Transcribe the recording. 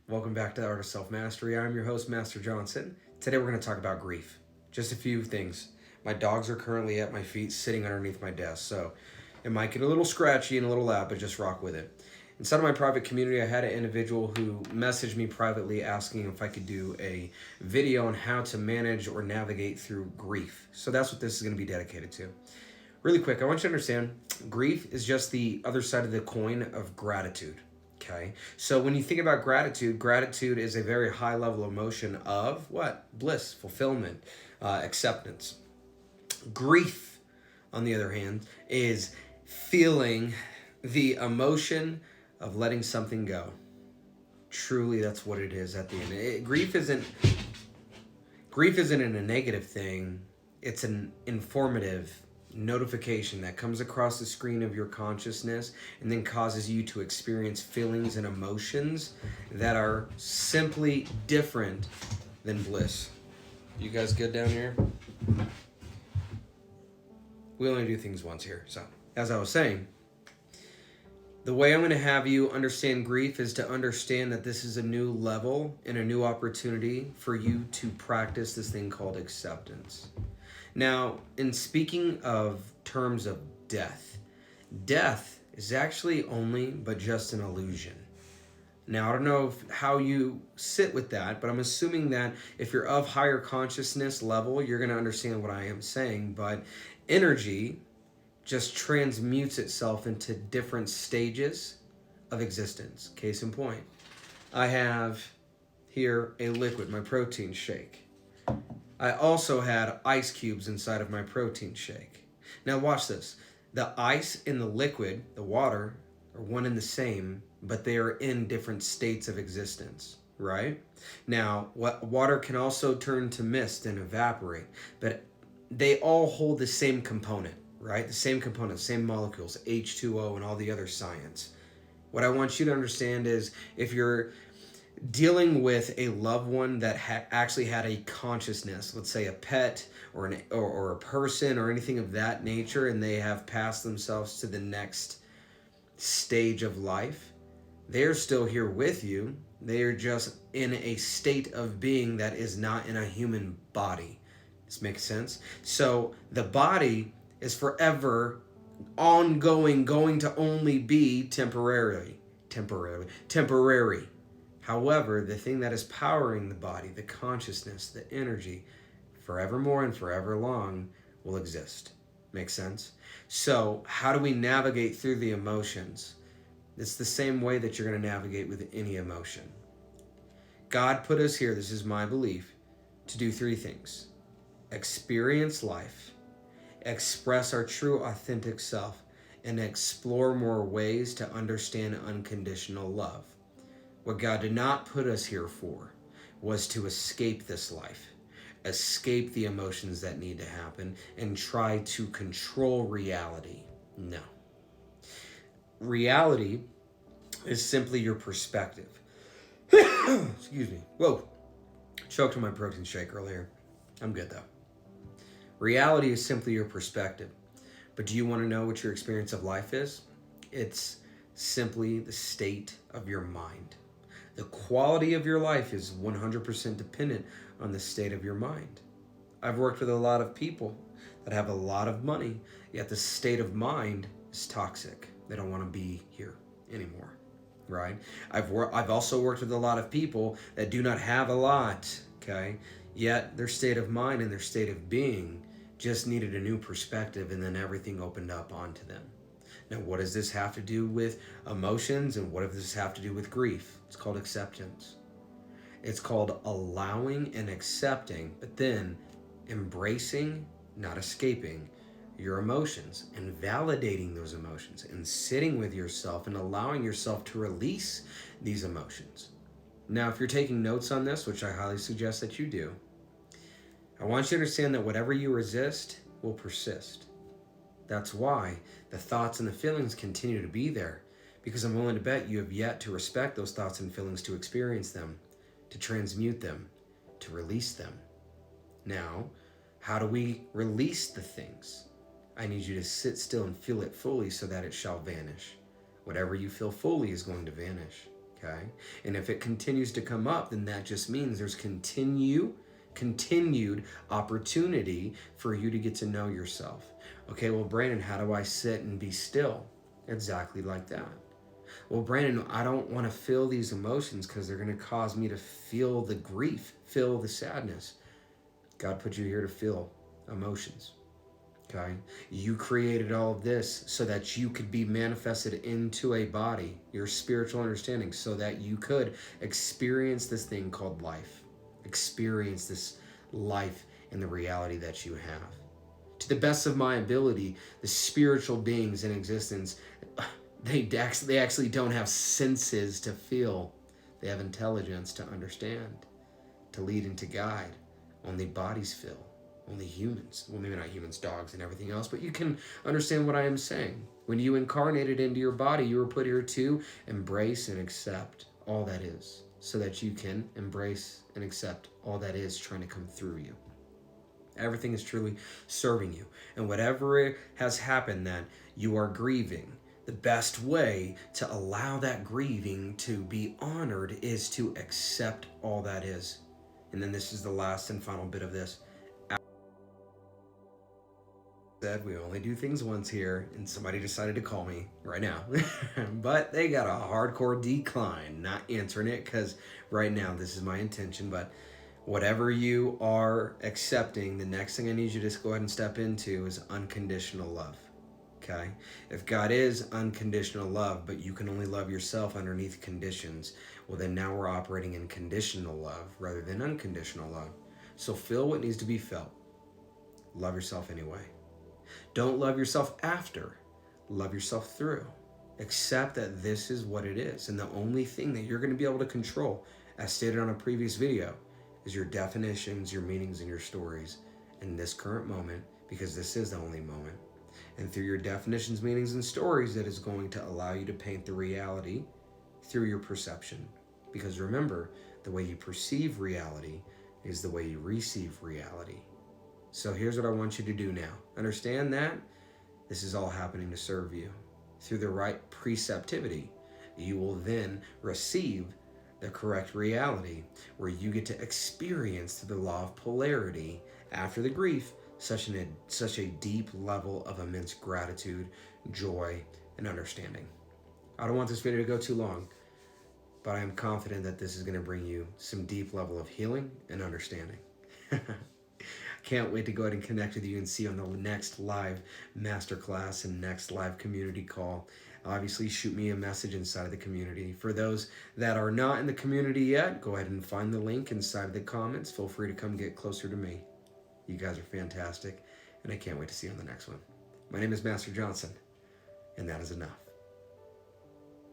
Welcome back to the Art of Self-Mastery. I'm your host, Master Johnson. Today we're going to talk about grief. Just a few things. My dogs are currently at my feet, sitting underneath my desk, so it might get a little scratchy and a little loud, but just rock with it. Inside of my private community, I had an individual who messaged me privately asking if I could do a video on how to manage or navigate through grief. So that's what this is going to be dedicated to. Really quick, I want you to understand grief is just the other side of the coin of gratitude. Okay, so when you think about gratitude, gratitude is a very high level emotion of what? Bliss, fulfillment, acceptance. Grief, on the other hand, is feeling the emotion of letting something go. Truly, that's what it is at the end. Grief isn't a negative thing. It's an informative notification that comes across the screen of your consciousness and then causes you to experience feelings and emotions that are simply different than bliss. You guys good down here? We only do things once here. So, as I was saying, the way I'm going to have you understand grief is to understand that this is a new level and a new opportunity for you to practice this thing called acceptance. Now, in speaking of terms of death, death is actually only but just an illusion. Now, I don't know how you sit with that, but I'm assuming that if you're of higher consciousness level, you're going to understand what I am saying. But energy just transmutes itself into different stages of existence. Case in point, I have here a liquid, my protein shake. I also had ice cubes inside of my protein shake. Now watch this. The ice and the liquid, the water, are one and the same, but they are in different states of existence, right? Now, water can also turn to mist and evaporate, but they all hold the same component, right? The same components, same molecules, H2O and all the other science. What I want you to understand is if you're dealing with a loved one that actually had a consciousness, let's say a pet or a person or anything of that nature, and they have passed themselves to the next stage of life, they're still here with you. They are just in a state of being that is not in a human body. This makes sense? So the body is forever ongoing, going to only be temporary. However, the thing that is powering the body, the consciousness, the energy, forevermore and forever long will exist. Make sense? So how do we navigate through the emotions? It's the same way that you're going to navigate with any emotion. God put us here, this is my belief, to do three things. Experience life, express our true authentic self, and explore more ways to understand unconditional love. What God did not put us here for was to escape this life, escape the emotions that need to happen, and try to control reality. No. Reality is simply your perspective. Excuse me. Whoa. Choked on my protein shake earlier. I'm good though. Reality is simply your perspective. But do you want to know what your experience of life is? It's simply the state of your mind. The quality of your life is 100% dependent on the state of your mind. I've worked with a lot of people that have a lot of money, yet the state of mind is toxic. They don't want to be here anymore, right? I've also worked with a lot of people that do not have a lot, okay? Yet their state of mind and their state of being just needed a new perspective, and then everything opened up onto them. Now, what does this have to do with emotions, and what does this have to do with grief? It's called acceptance. It's called allowing and accepting, but then embracing, not escaping, your emotions and validating those emotions and sitting with yourself and allowing yourself to release these emotions. Now, if you're taking notes on this, which I highly suggest that you do, I want you to understand that whatever you resist will persist. That's why the thoughts and the feelings continue to be there, because I'm willing to bet you have yet to respect those thoughts and feelings, to experience them, to transmute them, to release them. Now, how do we release the things? I need you to sit still and feel it fully so that it shall vanish. Whatever you feel fully is going to vanish, Okay? And if it continues to come up, then that just means there's continued opportunity for you to get to know yourself. Okay, well, Brandon, how do I sit and be still? Exactly like that. Well, Brandon, I don't want to feel these emotions because they're going to cause me to feel the grief, feel the sadness. God put you here to feel emotions. Okay? You created all of this so that you could be manifested into a body, your spiritual understanding, so that you could experience this thing called life. Experience this life in the reality that you have. To the best of my ability, the spiritual beings in existence, they actually don't have senses to feel. They have intelligence to understand, to lead and to guide. Only bodies feel. Only humans. Well, maybe not humans, dogs and everything else, but you can understand what I am saying. When you incarnated into your body, you were put here to embrace and accept all that is, so that you can embrace and accept all that is trying to come through you. Everything is truly serving you. And whatever has happened that you are grieving, the best way to allow that grieving to be honored is to accept all that is. And then this is the last and final bit of this. Said we only do things once here, and somebody decided to call me right now. But they got a hardcore decline, not answering it, because right now this is my intention. But whatever you are accepting, the next thing I need you to just go ahead and step into is unconditional love. Okay? If God is unconditional love, but you can only love yourself underneath conditions, well, then now we're operating in conditional love rather than unconditional love. So feel what needs to be felt. Love yourself anyway. Don't love yourself after. Love yourself through. Accept that this is what it is. And the only thing that you're going to be able to control, as stated on a previous video, is your definitions, your meanings, and your stories in this current moment, because this is the only moment. And through your definitions, meanings, and stories, that is going to allow you to paint the reality through your perception. Because remember, the way you perceive reality is the way you receive reality. So here's what I want you to do now. Understand that this is all happening to serve you. Through the right preceptivity, you will then receive the correct reality, where you get to experience through the law of polarity after the grief such a deep level of immense gratitude, joy, and understanding. I don't want this video to go too long, but I am confident that this is going to bring you some deep level of healing and understanding. Can't wait to go ahead and connect with you and see you on the next live masterclass and next live community call. Obviously, shoot me a message inside of the community. For those that are not in the community yet, go ahead and find the link inside of the comments. Feel free to come get closer to me. You guys are fantastic, and I can't wait to see you on the next one. My name is Master Johnson, and that is enough.